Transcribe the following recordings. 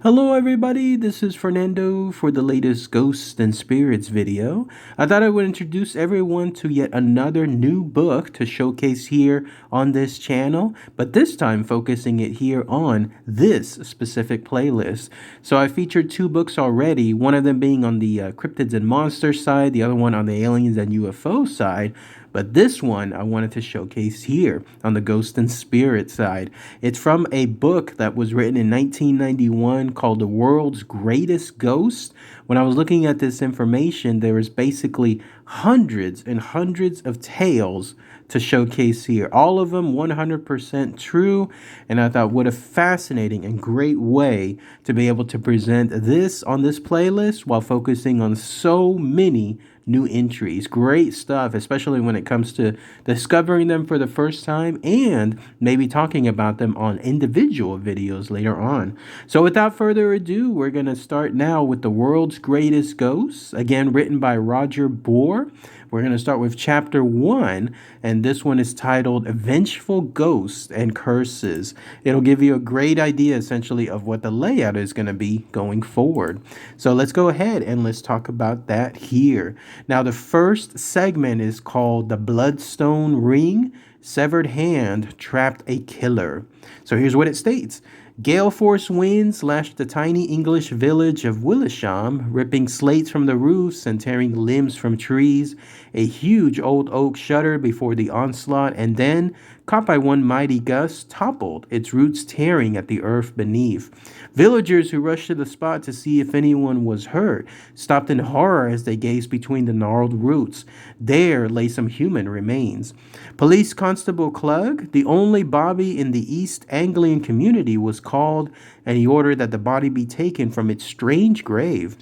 Hello everybody, this is Fernando for the latest Ghosts and Spirits video. I thought I would introduce everyone to yet another new book to showcase here on this channel, but this time focusing it here on this specific playlist. So I featured two books already, one of them being on the cryptids and monsters side, the other one on the aliens and UFO side. But this one I wanted to showcase here on the Ghost and Spirit side. It's from a book that was written in 1991 called The World's Greatest Ghost. When I was looking at this information, there was basically hundreds and hundreds of tales to showcase here. All of them 100% true. And I thought what a fascinating and great way to be able to present this on this playlist while focusing on so many new entries. Great stuff, especially when it comes to discovering them for the first time and maybe talking about them on individual videos later on. So without further ado, we're going to start now with The World's Greatest Ghosts, again written by Roger Bohr. We're going to start with chapter 1, and this one is titled Vengeful Ghosts and Curses. It'll give you a great idea, essentially, of what the layout is going to be going forward. So let's go ahead and let's talk about that here. Now, the first segment is called The Bloodstone Ring. Severed Hand Trapped a Killer. So here's what it states. Gale force winds lashed the tiny English village of Willisham, ripping slates from the roofs and tearing limbs from trees. A huge old oak shuddered before the onslaught and then, caught by one mighty gust, toppled, its roots tearing at the earth beneath. Villagers who rushed to the spot to see if anyone was hurt stopped in horror as they gazed between the gnarled roots. There lay some human remains. Police Constable Klug, the only Bobby in the East Anglian community, was called, and he ordered that the body be taken from its strange grave.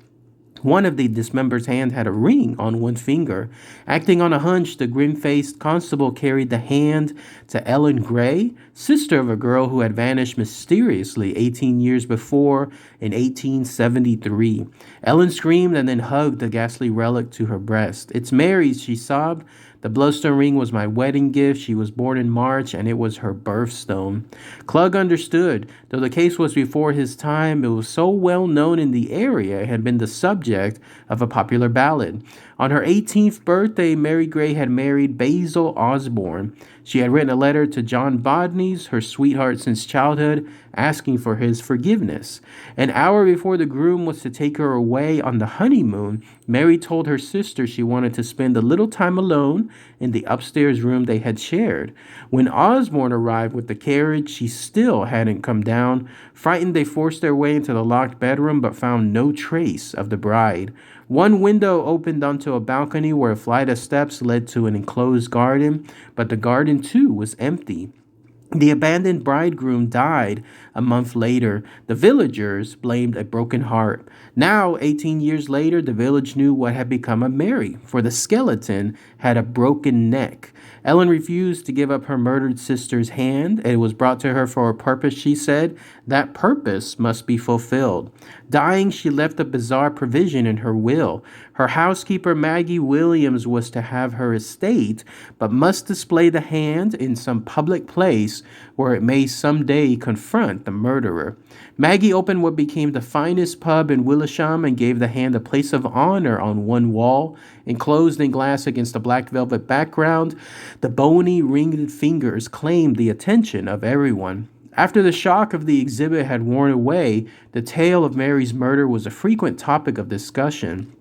One of the dismembered hands had a ring on one finger. Acting on a hunch, the grim-faced constable carried the hand to Ellen Gray, sister of a girl who had vanished mysteriously 18 years before in 1873. Ellen screamed and then hugged the ghastly relic to her breast. "It's Mary's," she sobbed. "The bloodstone ring was my wedding gift. She was born in March, and it was her birthstone." Klug understood. Though the case was before his time, it was so well known in the area it had been the subject of a popular ballad. On her 18th birthday, Mary Gray had married Basil Osborne. She had written a letter to John Bodneys, her sweetheart since childhood, asking for his forgiveness. An hour before the groom was to take her away on the honeymoon, Mary told her sister she wanted to spend a little time alone in the upstairs room they had shared. When Osborne arrived with the carriage, she still hadn't come down. Frightened, they forced their way into the locked bedroom but found no trace of the bride. One window opened onto a balcony where a flight of steps led to an enclosed garden, but the garden too was empty. The abandoned bridegroom died a month later. The villagers blamed a broken heart. Now, 18 years later, the village knew what had become of Mary, for the skeleton had a broken neck. Ellen refused to give up her murdered sister's hand. It was brought to her for a purpose, she said. That purpose must be fulfilled. Dying, she left a bizarre provision in her will. Her housekeeper, Maggie Williams, was to have her estate, but must display the hand in some public place where it may someday confront the murderer. Maggie opened what became the finest pub in Willisham and gave the hand a place of honor on one wall. Enclosed in glass against a black velvet background, the bony, ringed fingers claimed the attention of everyone. After the shock of the exhibit had worn away, the tale of Mary's murder was a frequent topic of discussion.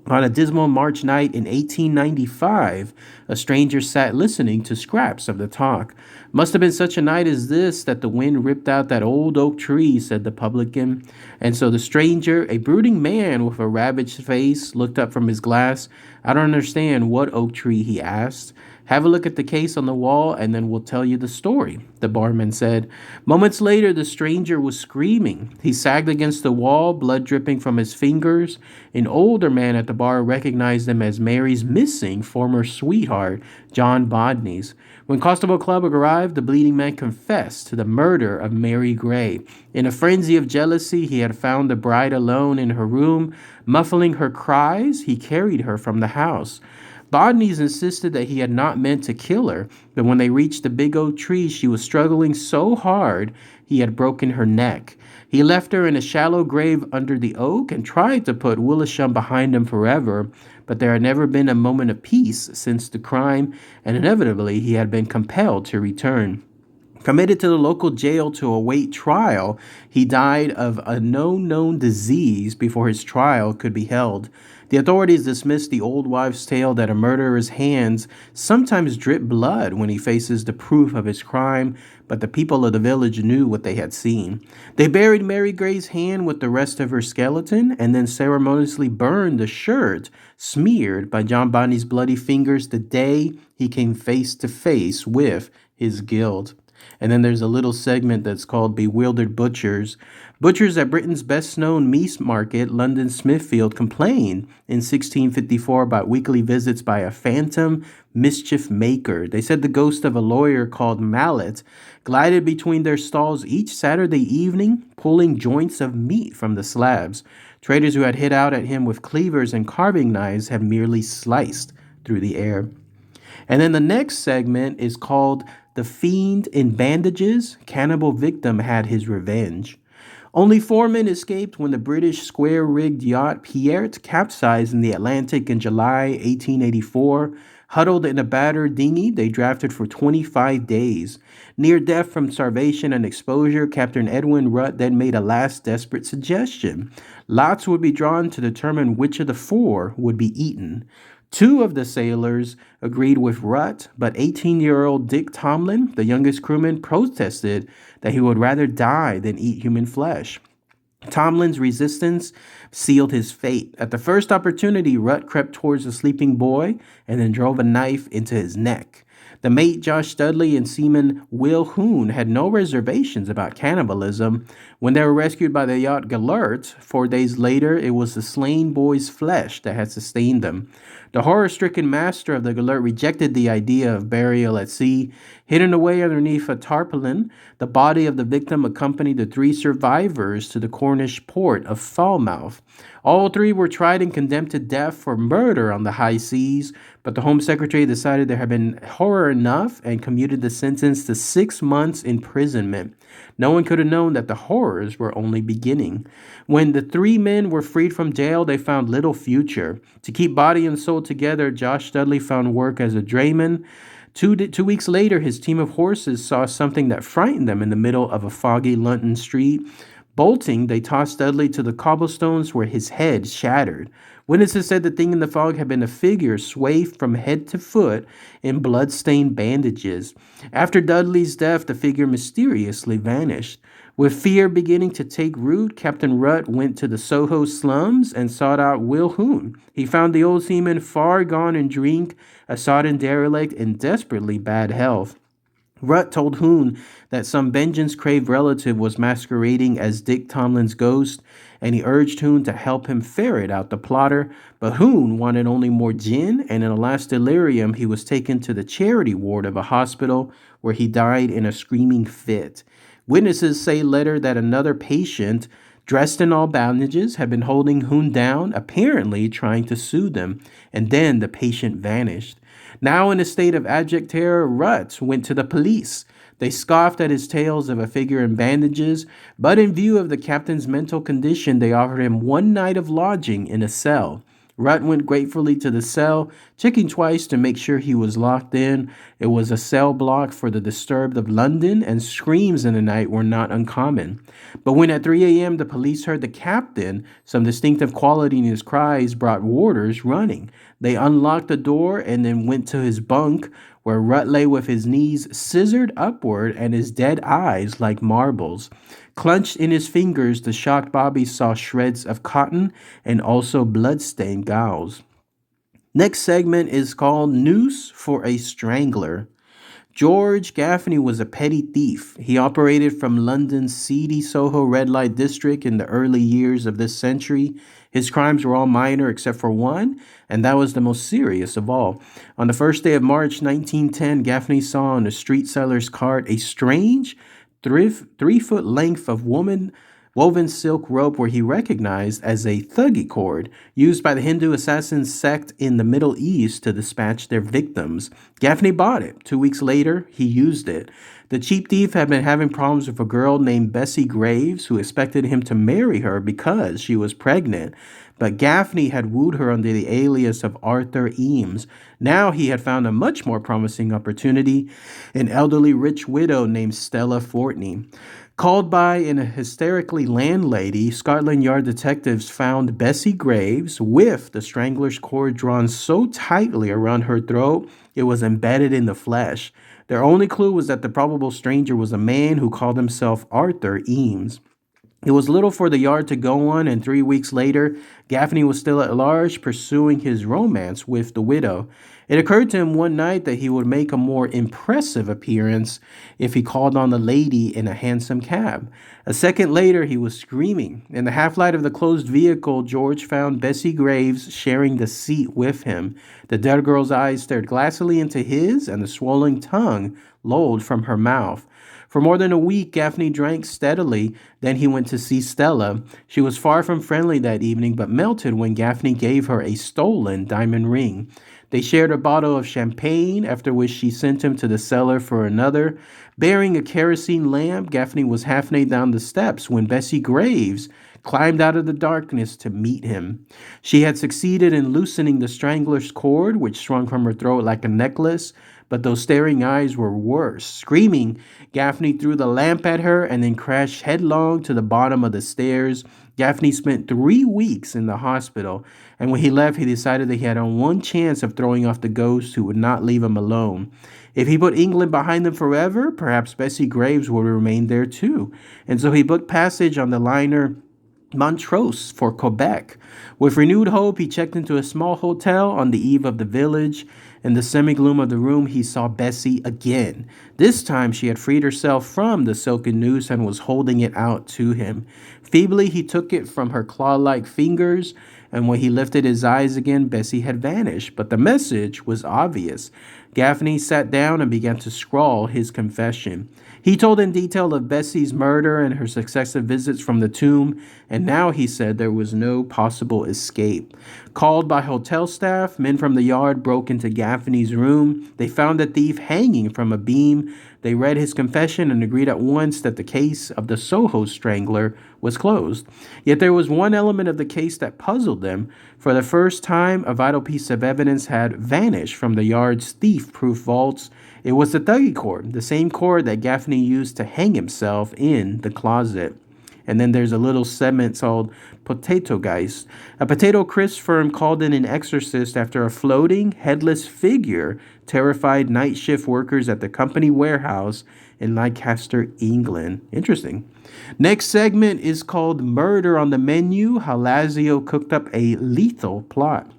On a dismal March night in 1895, a stranger sat listening to scraps of the talk. "Must have been such a night as this that the wind ripped out that old oak tree," said the publican. And so the stranger, a brooding man with a ravaged face, looked up from his glass. "I don't understand what oak tree," he asked. "Have a look at the case on the wall, and then we'll tell you the story," the barman said. Moments later, the stranger was screaming. He sagged against the wall, blood dripping from his fingers. An older man at the bar recognized him as Mary's missing former sweetheart, John Bodneys. When Constable Klug arrived, the bleeding man confessed to the murder of Mary Gray. In a frenzy of jealousy, he had found the bride alone in her room. Muffling her cries, he carried her from the house. Bodneys insisted that he had not meant to kill her, but when they reached the big oak tree, she was struggling so hard he had broken her neck. He left her in a shallow grave under the oak and tried to put Willisham behind him forever, but there had never been a moment of peace since the crime, and inevitably he had been compelled to return. Committed to the local jail to await trial, he died of a known disease before his trial could be held. The authorities dismissed the old wives' tale that a murderer's hands sometimes drip blood when he faces the proof of his crime, but the people of the village knew what they had seen. They buried Mary Gray's hand with the rest of her skeleton and then ceremoniously burned the shirt smeared by John Bodney's bloody fingers the day he came face to face with his guilt. And then there's a little segment that's called Bewildered Butchers. Butchers at Britain's best-known meat market, London Smithfield, complained in 1654 about weekly visits by a phantom mischief maker. They said the ghost of a lawyer called Mallet glided between their stalls each Saturday evening, pulling joints of meat from the slabs. Traders who had hit out at him with cleavers and carving knives had merely sliced through the air. And then the next segment is called The Fiend in Bandages. Cannibal victim had his revenge. Only 4 men escaped when the British square-rigged yacht Pierrot capsized in the Atlantic in July 1884. Huddled in a battered dinghy, they drafted for 25 days. Near death from starvation and exposure, Captain Edwin Rutt then made a last desperate suggestion. Lots would be drawn to determine which of the 4 would be eaten. 2 of the sailors agreed with Rutt, but 18-year-old Dick Tomlin, the youngest crewman, protested that he would rather die than eat human flesh. Tomlin's resistance sealed his fate. At the first opportunity, Rutt crept towards the sleeping boy and then drove a knife into his neck. The mate, Josh Dudley, and seaman Will Hoon had no reservations about cannibalism. When they were rescued by the yacht Galert 4 days later, it was the slain boy's flesh that had sustained them. The horror-stricken master of the Galert rejected the idea of burial at sea. Hidden away underneath a tarpaulin, the body of the victim accompanied the 3 survivors to the Cornish port of Falmouth. All 3 were tried and condemned to death for murder on the high seas, but the Home Secretary decided there had been horror enough and commuted the sentence to 6 months imprisonment. No one could have known that the horrors were only beginning. When the 3 men were freed from jail, they found little future. To keep body and soul together, Josh Dudley found work as a drayman. 2 weeks later, his team of horses saw something that frightened them in the middle of a foggy London street. Bolting, they tossed Dudley to the cobblestones where his head shattered. Witnesses said the thing in the fog had been a figure swathed from head to foot in blood-stained bandages. After Dudley's death, the figure mysteriously vanished. With fear beginning to take root, Captain Rutt went to the Soho slums and sought out Will Hoon. He found the old seaman far gone in drink, a sodden derelict, in desperately bad health. Rutt told Hoon that some vengeance-craved relative was masquerading as Dick Tomlin's ghost, and he urged Hoon to help him ferret out the plotter, but Hoon wanted only more gin, and in a last delirium he was taken to the charity ward of a hospital where he died in a screaming fit. Witnesses say later that another patient, dressed in all bandages, had been holding Hoon down, apparently trying to soothe them, and then the patient vanished. Now in a state of abject terror, Rutt went to the police. They scoffed at his tales of a figure in bandages, but in view of the captain's mental condition, they offered him 1 night of lodging in a cell. Rutt went gratefully to the cell, checking twice to make sure he was locked in. It was a cell block for the disturbed of London, and screams in the night were not uncommon. But when at 3 a.m. the police heard the captain, some distinctive quality in his cries brought warders running. They unlocked the door and then went to his bunk, where Rutt lay with his knees scissored upward and his dead eyes like marbles. Clenched in his fingers, the shocked Bobby saw shreds of cotton and also blood-stained gauze. Next segment is called Noose for a Strangler. George Gaffney was a petty thief. He operated from London's seedy Soho red light district in the early years of this century. His crimes were all minor except for one, and that was the most serious of all. On the first day of March 1910, Gaffney saw on a street seller's cart a strange 3-foot length of woman woven silk rope where he recognized as a thugi cord used by the Hindu assassin sect in the Middle East to dispatch their victims. Gaffney bought it. 2 weeks later, he used it. The cheap thief had been having problems with a girl named Bessie Graves who expected him to marry her because she was pregnant. But Gaffney had wooed her under the alias of Arthur Eames. Now he had found a much more promising opportunity, an elderly rich widow named Stella Fortney. Called by an hysterically landlady, Scotland Yard detectives found Bessie Graves with the strangler's cord drawn so tightly around her throat it was embedded in the flesh. Their only clue was that the probable stranger was a man who called himself Arthur Eames. It was little for the yard to go on, and 3 weeks later, Gaffney was still at large, pursuing his romance with the widow. It occurred to him one night that he would make a more impressive appearance if he called on the lady in a hansom cab. A second later, he was screaming. In the half-light of the closed vehicle, George found Bessie Graves sharing the seat with him. The dead girl's eyes stared glassily into his, and the swollen tongue lolled from her mouth. For more than a week, Gaffney drank steadily. Then he went to see Stella. She was far from friendly that evening, but melted when Gaffney gave her a stolen diamond ring. They shared a bottle of champagne, after which she sent him to the cellar for another. Bearing a kerosene lamp, Gaffney was halfway down the steps when Bessie Graves climbed out of the darkness to meet him. She had succeeded in loosening the strangler's cord, which swung from her throat like a necklace, but those staring eyes were worse. Screaming, Gaffney threw the lamp at her and then crashed headlong to the bottom of the stairs. Gaffney spent 3 weeks in the hospital, and when he left, he decided that he had only one chance of throwing off the ghost who would not leave him alone. If he put England behind him forever, perhaps Bessie Graves would remain there too. And so he booked passage on the liner Montrose for Quebec. With renewed hope, he checked into a small hotel on the eve of the village. In the semi-gloom of the room, he saw Bessie again. This time, she had freed herself from the silken noose and was holding it out to him. Feebly, he took it from her claw-like fingers, and when he lifted his eyes again, Bessie had vanished. But the message was obvious. Gaffney sat down and began to scrawl his confession. He told in detail of Bessie's murder and her successive visits from the tomb, and now he said there was no possible escape. Called by hotel staff, men from the yard broke into Gaffney's room. They found the thief hanging from a beam. They read his confession and agreed at once that the case of the Soho strangler was closed. Yet there was one element of the case that puzzled them. For the first time, a vital piece of evidence had vanished from the yard's thief-proof vaults. It was the thuggee cord, the same cord that Gaffney used to hang himself in the closet. And then there's a little segment called Potato Geist. A potato crisp firm called in an exorcist after a floating, headless figure terrified night shift workers at the company warehouse in Lancaster, England. Interesting. Next segment is called Murder on the Menu, how Lazio cooked up a lethal plot.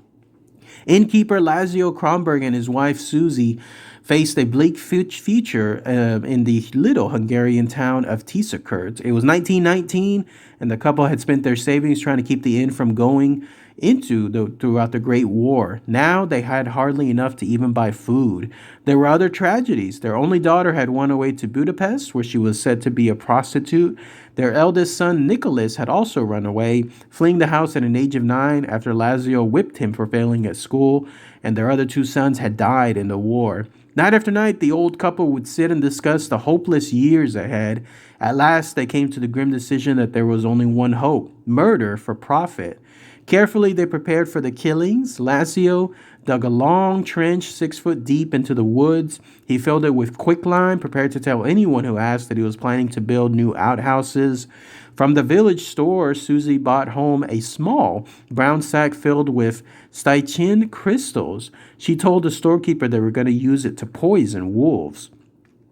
Innkeeper Lazio Kronberg and his wife Susie faced a bleak future in the little Hungarian town of Tiszakört. It was 1919, and the couple had spent their savings trying to keep the inn from going throughout the Great War. Now they had hardly enough to even buy food. There were other tragedies. Their only daughter had run away to Budapest, where she was said to be a prostitute. Their eldest son, Nicholas, had also run away, fleeing the house at an age of 9 after Lazio whipped him for failing at school, and their other 2 sons had died in the war. Night after night, the old couple would sit and discuss the hopeless years ahead. At last, they came to the grim decision that there was only one hope: murder for profit. Carefully, they prepared for the killings. Lazio dug a long trench 6 foot deep into the woods. He filled it with quicklime, prepared to tell anyone who asked that he was planning to build new outhouses. From the village store, Susie bought home a small brown sack filled with Stychin crystals. She told the storekeeper they were going to use it to poison wolves.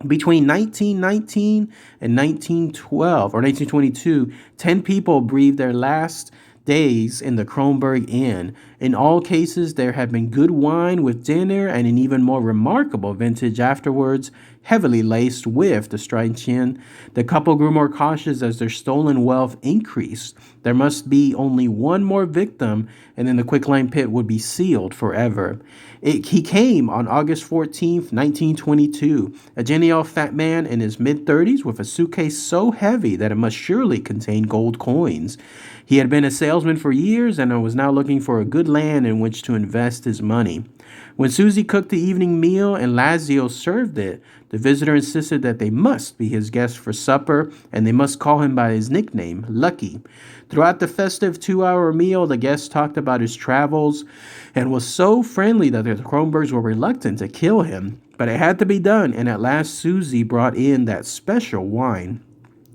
Between 1919 and 1912 or 1922, 10 people breathed their last days in the Kronberg Inn. In all cases, there had been good wine with dinner and an even more remarkable vintage afterwards. heavily laced with the strychnine. The couple grew more cautious as their stolen wealth increased. There must be only one more victim, and then the quicklime pit would be sealed forever. He came on August 14th, 1922, a genial fat man in his mid-30s with a suitcase so heavy that it must surely contain gold coins. He had been a salesman for years and was now looking for a good land in which to invest his money. When Susie cooked the evening meal and Lazio served it, the visitor insisted that they must be his guests for supper and they must call him by his nickname, Lucky. Throughout the festive 2-hour meal, the guests talked about his travels and was so friendly that the Kronbergs were reluctant to kill him. But it had to be done, and at last Susie brought in that special wine.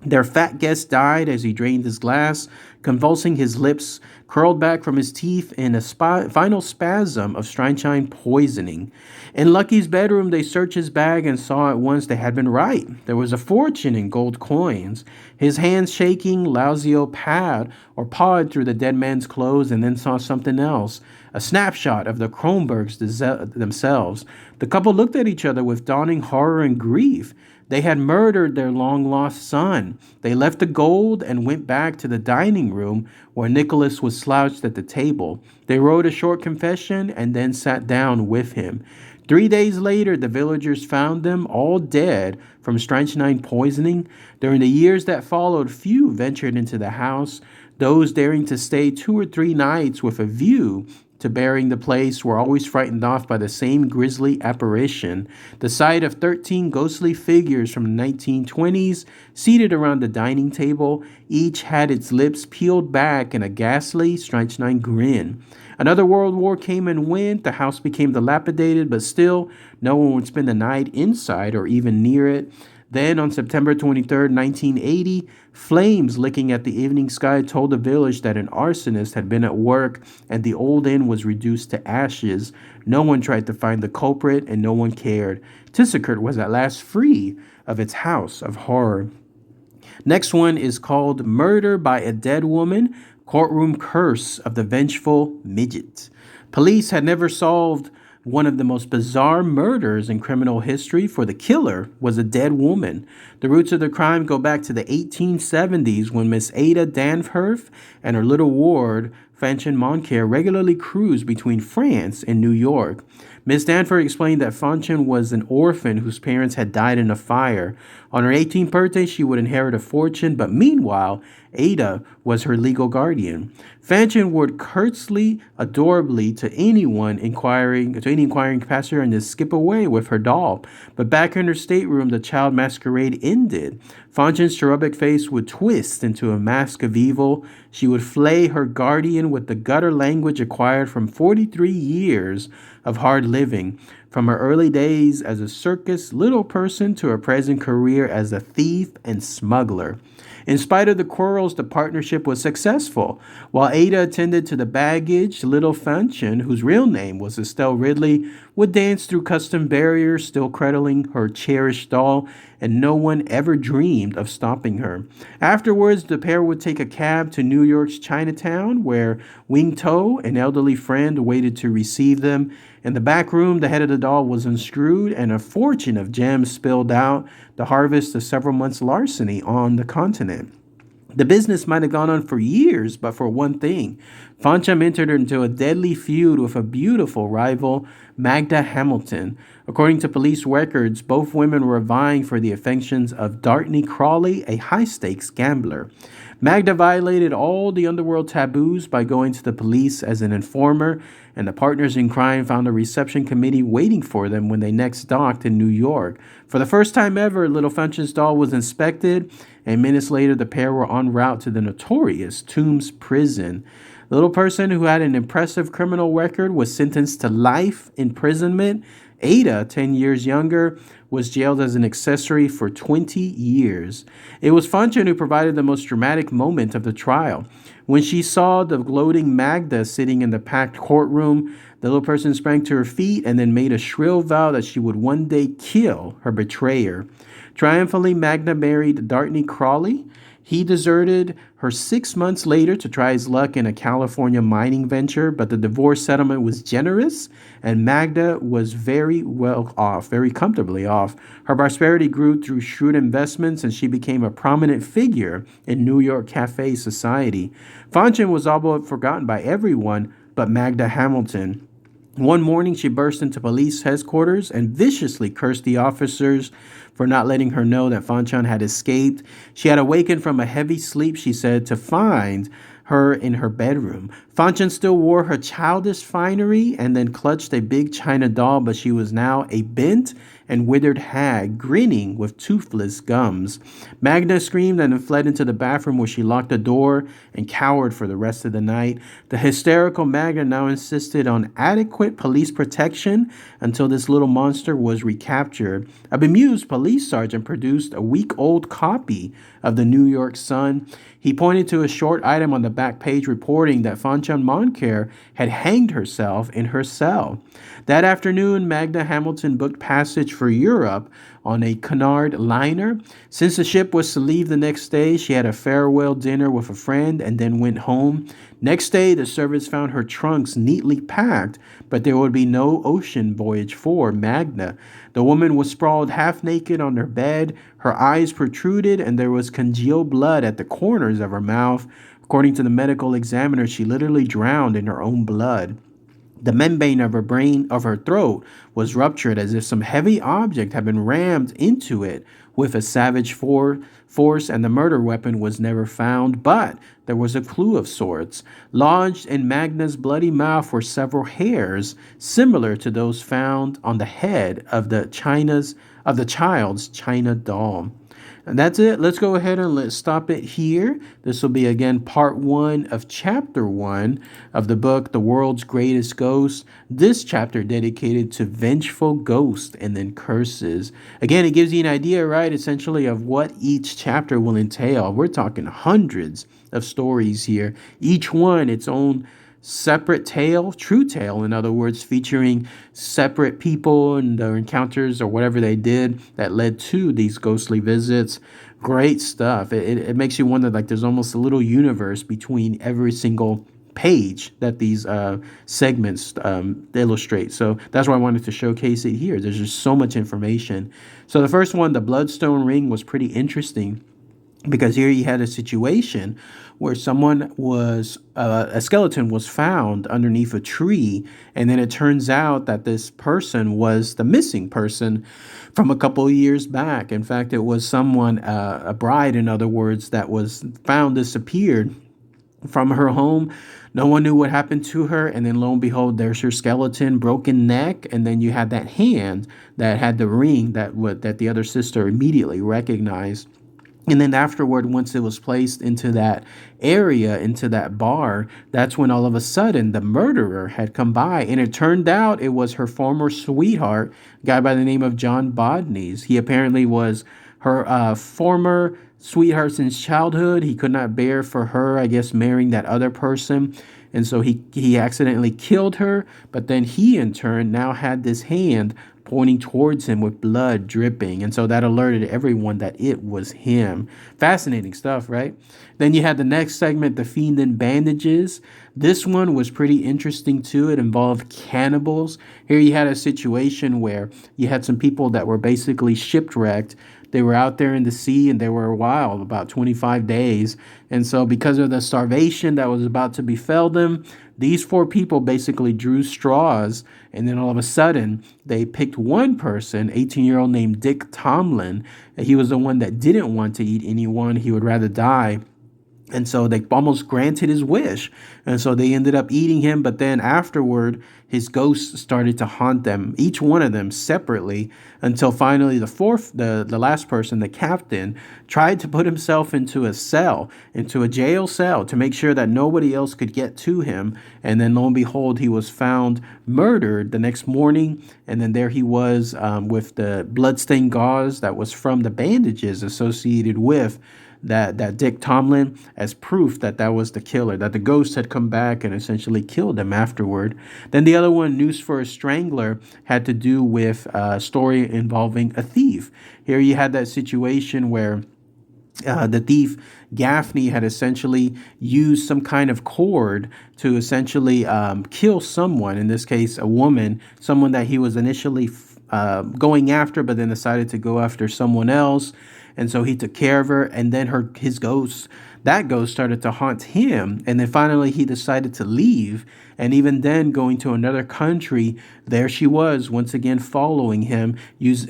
Their fat guest died as he drained his glass, convulsing. His lips curled back from his teeth in a final spasm of strychnine poisoning. In Lucky's bedroom, they searched his bag and saw at once they had been right. There was a fortune in gold coins. His hands shaking, Lazio pawed through the dead man's clothes and then saw something else. A snapshot of the Kronbergs themselves. The couple looked at each other with dawning horror and grief. They had murdered their long-lost son. They left the gold and went back to the dining room where Nicholas was slouched at the table. They wrote a short confession and then sat down with him. 3 days later, the villagers found them all dead from strychnine poisoning. During the years that followed, few ventured into the house. Those daring to stay 2 or 3 nights with a view to burying the place were always frightened off by the same grisly apparition. The sight of 13 ghostly figures from the 1920s seated around the dining table, each had its lips peeled back in a ghastly strychnine grin. Another world war came and went. The house became dilapidated, but still, no one would spend the night inside or even near it. Then, on September 23rd, 1980, flames licking at the evening sky told the village that an arsonist had been at work and the old inn was reduced to ashes. No one tried to find the culprit and no one cared. Tisserkurt was at last free of its house of horror. Next one is called Murder by a Dead Woman, Courtroom Curse of the Vengeful Midget. Police had never solved one of the most bizarre murders in criminal history, for the killer was a dead woman. The roots of the crime go back to the 1870s when Miss Ada Danforth and her little ward, Fanchen Moncare, regularly cruised between France and New York. Miss Danforth explained that Fanchen was an orphan whose parents had died in a fire. On her 18th birthday, she would inherit a fortune, but meanwhile, Ada was her legal guardian. Fanchen would curtsy adorably to any inquiring passenger and just skip away with her doll. But back in her stateroom, the child masquerade ended. Fanchen's cherubic face would twist into a mask of evil. She would flay her guardian with the gutter language acquired from 43 years of hard living, from her early days as a circus little person to her present career as a thief and smuggler. In spite of the quarrels, the partnership was successful. While Ada attended to the baggage, little Fanchen, whose real name was Estelle Ridley, would dance through custom barriers, still cradling her cherished doll, and no one ever dreamed of stopping her. Afterwards, the pair would take a cab to New York's Chinatown, where Wing To, an elderly friend, waited to receive them. In the back room, the head of the doll was unscrewed, and a fortune of gems spilled out, the harvest of several months' larceny on the continent. The business might have gone on for years, but for one thing, Fancham entered into a deadly feud with a beautiful rival, Magda Hamilton. According to police records, both women were vying for the affections of Dartney Crawley, a high-stakes gambler. Magda violated all the underworld taboos by going to the police as an informer, and the partners in crime found a reception committee waiting for them when they next docked in New York. For the first time ever, little Fanchen's doll was inspected, and minutes later the pair were en route to the notorious Tombs prison. The little person, who had an impressive criminal record, was sentenced to life imprisonment. Ada, 10 years younger, was jailed as an accessory for 20 years. It was Fanchen who provided the most dramatic moment of the trial. When she saw the gloating Magda sitting in the packed courtroom, the little person sprang to her feet and then made a shrill vow that she would one day kill her betrayer. Triumphantly, Magda married Dartney Crawley. He deserted her 6 months later to try his luck in a California mining venture, but the divorce settlement was generous, and Magda was very well off, very comfortably off. Her prosperity grew through shrewd investments, and she became a prominent figure in New York cafe society. Fanchan was all but forgotten by everyone but Magda Hamilton. One morning, she burst into police headquarters and viciously cursed the officers for not letting her know that Fanchan had escaped. She had awakened from a heavy sleep, she said, to find her in her bedroom. Fanchan still wore her childish finery and then clutched a big china doll, but she was now a bent and withered hag, grinning with toothless gums. Magda screamed and then fled into the bathroom, where she locked the door and cowered for the rest of the night. The hysterical Magda now insisted on adequate police protection until this little monster was recaptured. A bemused police sergeant produced a week-old copy of the New York Sun. He pointed to a short item on the back page reporting that Fanchan Moncaire had hanged herself in her cell. That afternoon, Magda Hamilton booked passage for Europe on a Cunard liner. Since the ship was to leave the next day, she had a farewell dinner with a friend and then went home. Next day, the servants found her trunks neatly packed, but there would be no ocean voyage for Magda. The woman was sprawled half naked on her bed. Her eyes protruded, and there was congealed blood at the corners of her mouth. According to the medical examiner, she literally drowned in her own blood. The membrane of her throat was ruptured as if some heavy object had been rammed into it with a savage force, and the murder weapon was never found, but there was a clue of sorts. Lodged in Magda's bloody mouth were several hairs, similar to those found on the head of the child's china doll. And that's it. Let's go ahead and let's stop it here. This will be, again, part 1 of chapter 1 of the book, The World's Greatest Ghost. This chapter dedicated to vengeful ghosts and then curses. Again, it gives you an idea, right, essentially of what each chapter will entail. We're talking hundreds of stories here, each one its own separate tale, true tale, in other words, featuring separate people and their encounters or whatever they did that led to these ghostly visits. Great stuff. It makes you wonder, like there's almost a little universe between every single page that these segments illustrate. So that's why I wanted to showcase it here. There's just so much information. So the first one, the Bloodstone Ring, was pretty interesting, because here you had a situation where a skeleton was found underneath a tree, and then it turns out that this person was the missing person from a couple of years back. In fact, it was someone, a bride, in other words, that was found disappeared from her home. No one knew what happened to her, and then lo and behold, there's her skeleton, broken neck, and then you had that hand that had the ring that the other sister immediately recognized. And then afterward, once it was placed into that area, into that bar, that's when all of a sudden the murderer had come by. And it turned out it was her former sweetheart, a guy by the name of John Bodneys. He apparently was her former sweetheart since childhood. He could not bear for her, I guess, marrying that other person. And so he accidentally killed her. But then he, in turn, now had this hand pointing towards him with blood dripping. And so that alerted everyone that it was him. Fascinating stuff, right? Then you had the next segment, The Fiend in Bandages. This one was pretty interesting too. It involved cannibals. Here you had a situation where you had some people that were basically shipwrecked. They were out there in the sea, and they were a while, about 25 days. And so because of the starvation that was about to befell them, these 4 people basically drew straws, and then all of a sudden they picked one person, 18-year-old named Dick Tomlin. He was the one that didn't want to eat anyone. He would rather die. And so they almost granted his wish. And so they ended up eating him. But then afterward, his ghost started to haunt them, each one of them separately, until finally the last person, the captain, tried to put himself into a jail cell, to make sure that nobody else could get to him. And then lo and behold, he was found murdered the next morning. And then there he was with the bloodstained gauze that was from the bandages associated with that Dick Tomlin, as proof that was the killer, that the ghost had come back and essentially killed him afterward. Then the other one, Noose for a Strangler, had to do with a story involving a thief. Here you had that situation where the thief Gaffney had essentially used some kind of cord to essentially kill someone, in this case, a woman, someone that he was initially going after, but then decided to go after someone else. And so he took care of her, and then that ghost started to haunt him. And then finally he decided to leave. And even then, going to another country, there she was once again following him,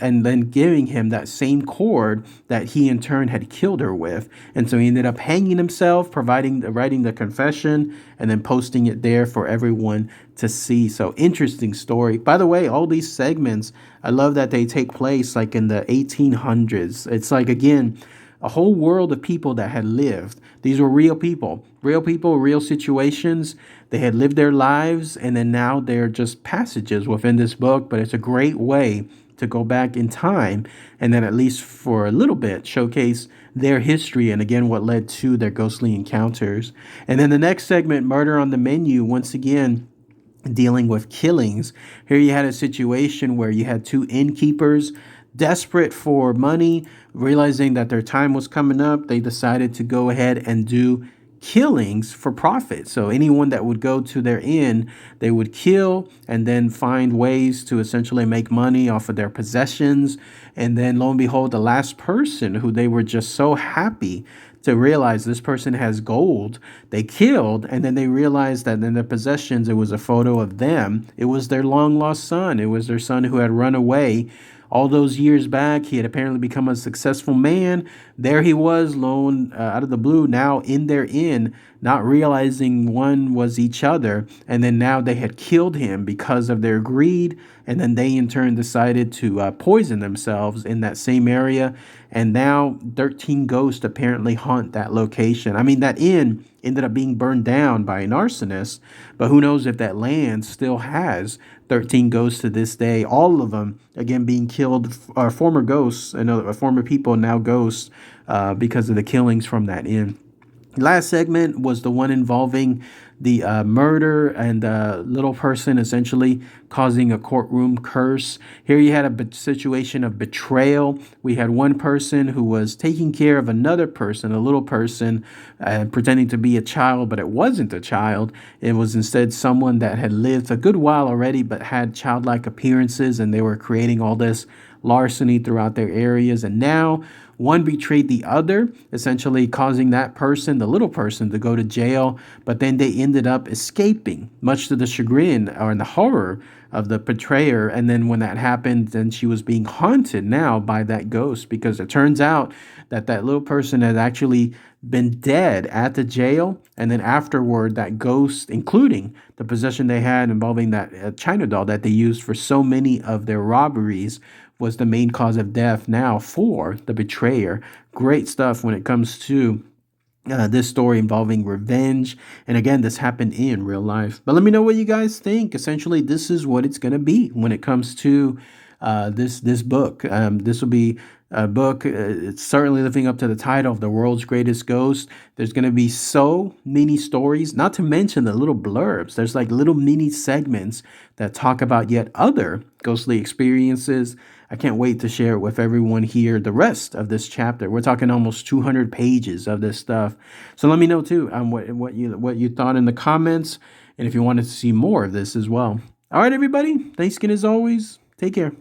and then giving him that same cord that he in turn had killed her with. And so he ended up hanging himself, writing the confession, and then posting it there for everyone to see. So interesting story. By the way, all these segments, I love that they take place like in the 1800s. It's like, again, a whole world of people that had lived. These were real people, real situations. They had lived their lives, and then now they're just passages within this book. But it's a great way to go back in time and then, at least for a little bit, showcase their history and, again, what led to their ghostly encounters. And then the next segment, Murder on the Menu, once again, dealing with killings. Here you had a situation where you had two innkeepers desperate for money, realizing that their time was coming up. They decided to go ahead and do killings for profit. So anyone that would go to their inn, they would kill and then find ways to essentially make money off of their possessions. And then lo and behold, the last person who they were just so happy to realize this person has gold, they killed, and then they realized that in their possessions, it was a photo of them. It was their long lost son. It was their son who had run away all those years back. He had apparently become a successful man. There he was, lone out of the blue, now in their inn, not realizing one was each other. And then now they had killed him because of their greed. And then they in turn decided to poison themselves in that same area. And now 13 ghosts apparently haunt that location. I mean, that inn ended up being burned down by an arsonist, but who knows if that land still has 13 ghosts to this day. All of them, again, being killed, are former ghosts, former people, now ghosts, because of the killings from that inn. Last segment was the one involving the murder and the little person essentially causing a courtroom curse. Here you had a situation of betrayal. We had one person who was taking care of another person, a little person, pretending to be a child, but it wasn't a child. It was instead someone that had lived a good while already, but had childlike appearances, and they were creating all this larceny throughout their areas. And now one betrayed the other, essentially causing that person, the little person, to go to jail. But then they ended up escaping, much to the chagrin or the horror of the betrayer. And then when that happened, then she was being haunted now by that ghost, because it turns out that that little person had actually been dead at the jail. And then afterward, that ghost, including the possession they had involving that China doll that they used for so many of their robberies, was the main cause of death now for the betrayer. Great stuff when it comes to this story involving revenge. And again, this happened in real life. But let me know what you guys think. Essentially, this is what it's going to be when it comes to this book. This will be a book. It's certainly living up to the title of The World's Greatest Ghost. There's going to be so many stories, not to mention the little blurbs. There's like little mini segments that talk about yet other ghostly experiences. I can't wait to share it with everyone here. The rest of this chapter, we're talking almost 200 pages of this stuff. So let me know too what you thought in the comments, and if you wanted to see more of this as well. All right, everybody. Thanks again as always. Take care.